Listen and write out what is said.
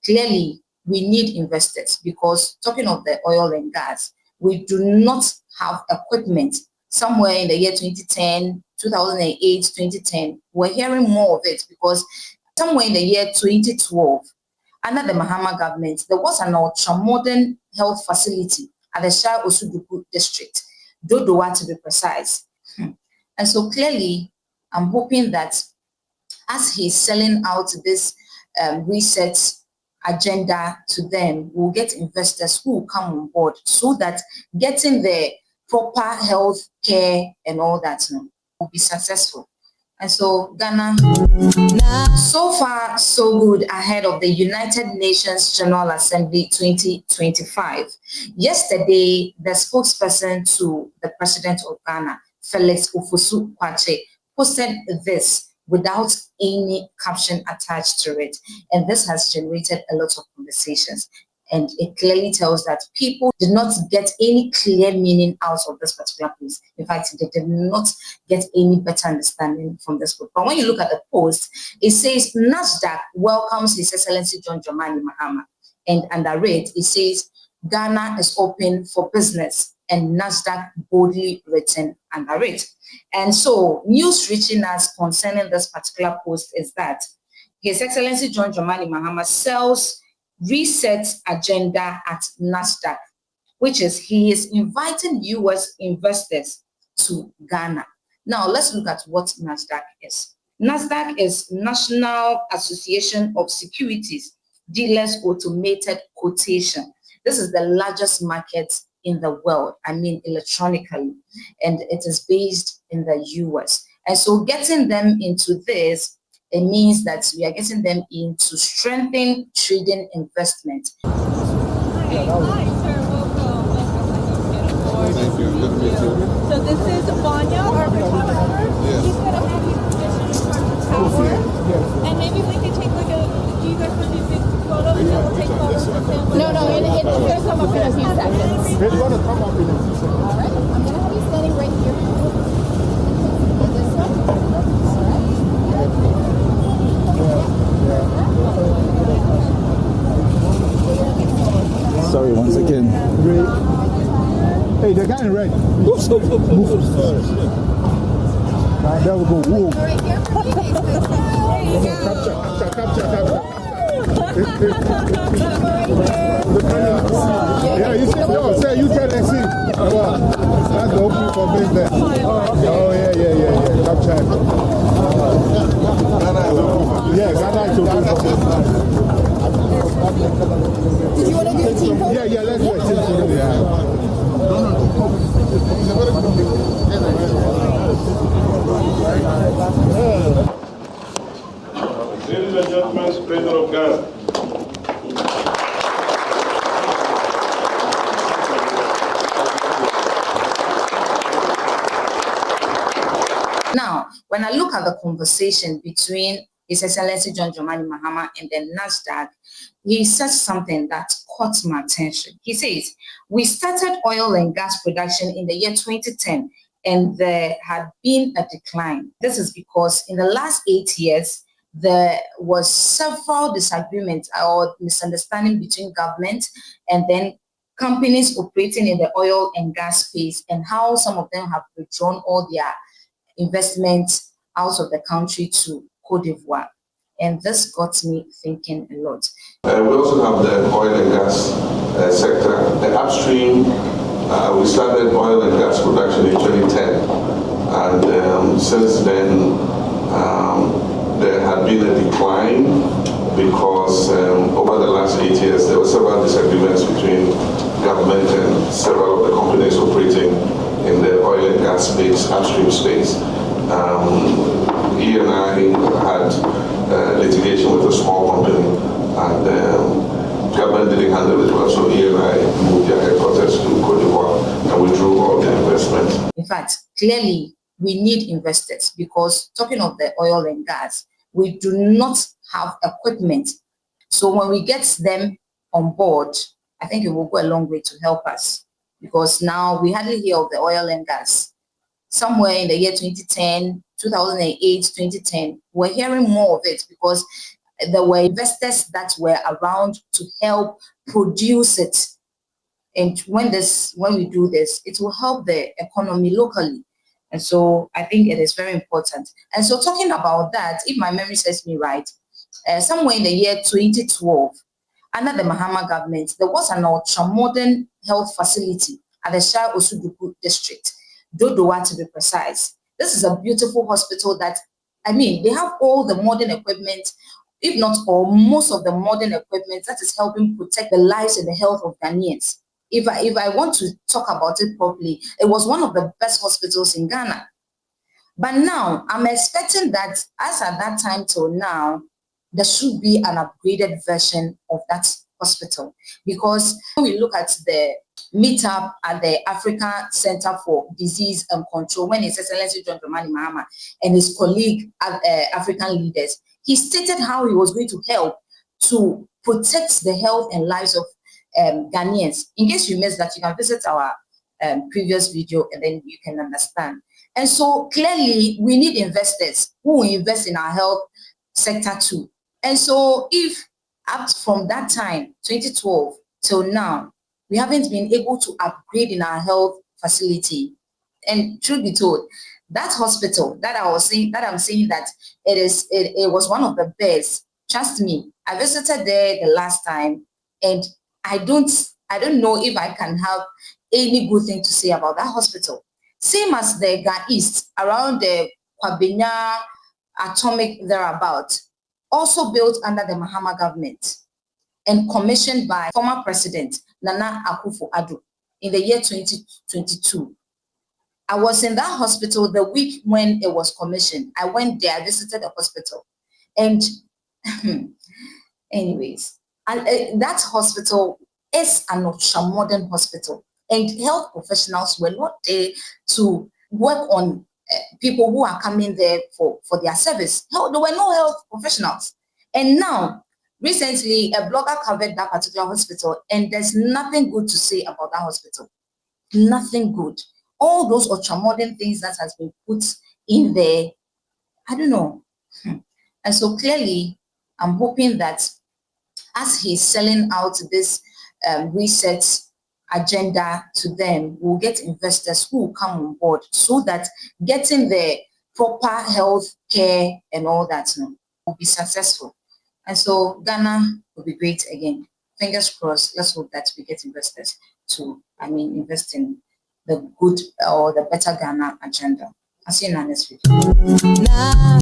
clearly we need investors, because talking of the oil and gas, we do not have equipment. Somewhere in the year 2010, 2008, 2010, we're hearing more of it, because somewhere in the year 2012, under the Mahama government, there was an ultra-modern health facility at the Shah Osudugu district, Dodowa to be precise. And so clearly, I'm hoping that as he's selling out this research agenda to them, we'll get investors who will come on board, so that getting the proper health care and all that will be successful. And so Ghana, so far so good ahead of the United Nations General Assembly 2025. Yesterday, the spokesperson to the President of Ghana, Felix Ofosu-Kwakye, posted this without any caption attached to it. And this has generated a lot of conversations. And it clearly tells that people did not get any clear meaning out of this particular piece. In fact, they did not get any better understanding from this book. But when you look at the post, it says NASDAQ welcomes His Excellency John Dramani Mahama. And under it, it says Ghana is open for business, and NASDAQ boldly written under it. And so news reaching us concerning this particular post is that His Excellency John Dramani Mahama sells reset agenda at NASDAQ, which is he is inviting US investors to Ghana. Now let's look at what NASDAQ is. NASDAQ is National Association of Securities Dealers Automated Quotation. This is the largest market in the world, I mean electronically, and it is based in the US. And so getting them into this, it means that we are getting them in to strengthen trading investment. Hi, sir. Welcome. Thank you. Good to meet you. So this is Vanya, our photographer. Yes. She's going to have you position in front of the tower. Yes. And maybe we can take like do you guys want to do big photos? And we'll take photos with him. No, it's going to come up in a few seconds. It's going to come up in a few seconds. All right. I'm going to have you standing right here. This one. All right. Sorry, once again. Hey, the guy in red. Move. There we go. Whoa. Right here for me. Yeah, you see, no, say you try and see. Wow. That's the opening for business. Oh, yeah. Capture. Yeah, Ghana is open for business. Did you want to do a team photo? Yeah, let's do a team photo. Ladies and gentlemen, President of Ghana. Now, when I look at the conversation between His Excellency John Dramani Mahama and the NASDAQ, he says something that caught my attention. He says, we started oil and gas production in the year 2010, and there had been a decline. This is because in the last 8 years, there was several disagreements or misunderstanding between government and then companies operating in the oil and gas space, and how some of them have withdrawn all their investments out of the country to Cote d'Ivoire. And this got me thinking a lot. We also have the oil and gas sector. The upstream, we started oil and gas production in 2010. And since then, there had been a decline because over the last 8 years, there were several disagreements between government and several of the companies operating in the oil and gas space, upstream space. E&I had litigation with a small company, and government didn't handle it well, so E&I moved their headquarters to Cote d'Ivoire and withdrew all the investment. In fact, clearly, we need investors, because talking of the oil and gas, we do not have equipment. So when we get them on board, I think it will go a long way to help us, because now we hardly hear of the oil and gas. Somewhere in the year 2010, 2008, 2010, we're hearing more of it, because there were investors that were around to help produce it. And when we do this, it will help the economy locally. And so I think it is very important. And so talking about that, if my memory serves me right, somewhere in the year 2012, under the Mahama government, there was an ultra-modern health facility at the Shah Osuduku district, Dodowa to be precise. This is a beautiful hospital that, I mean, they have all the modern equipment, if not all, most of the modern equipment that is helping protect the lives and the health of Ghanaians. If I want to talk about it properly, it was one of the best hospitals in Ghana. But now, I'm expecting that as at that time till now, there should be an upgraded version of that hospital. Because when we look at the meetup at the African Center for Disease and Control, when His Excellency John Dramani Mahama and his colleague, African leaders, he stated how he was going to help to protect the health and lives of Ghanaians. In case you missed that, you can visit our previous video and then you can understand. And so clearly we need investors who will invest in our health sector too. And so if up from that time, 2012 till now, we haven't been able to upgrade in our health facility, and truth be told, that hospital that I'm saying that it was one of the best. Trust me, I visited there the last time, and I don't know if I can have any good thing to say about that hospital. Same as the Ga East around the Kwabena Atomic thereabout, also built under the Mahama government and commissioned by former President Nana Akufo-Addo in the year 2022. I was in that hospital the week when it was commissioned. I went there, I visited the hospital. And anyways, that hospital is an ultra-modern hospital. And health professionals were not there to work on people who are coming there for their service. No, there were no health professionals. And now, recently, a blogger covered that particular hospital, and there's nothing good to say about that hospital. Nothing good. All those ultra-modern things that has been put in there, I don't know. And so clearly, I'm hoping that as he's selling out this research agenda to them, we'll get investors who will come on board so that getting the proper health care and all that will be successful. And so Ghana will be great again. Fingers crossed. Let's hope that we get investors to, invest in the good or the better Ghana agenda. I'll see you in our next video.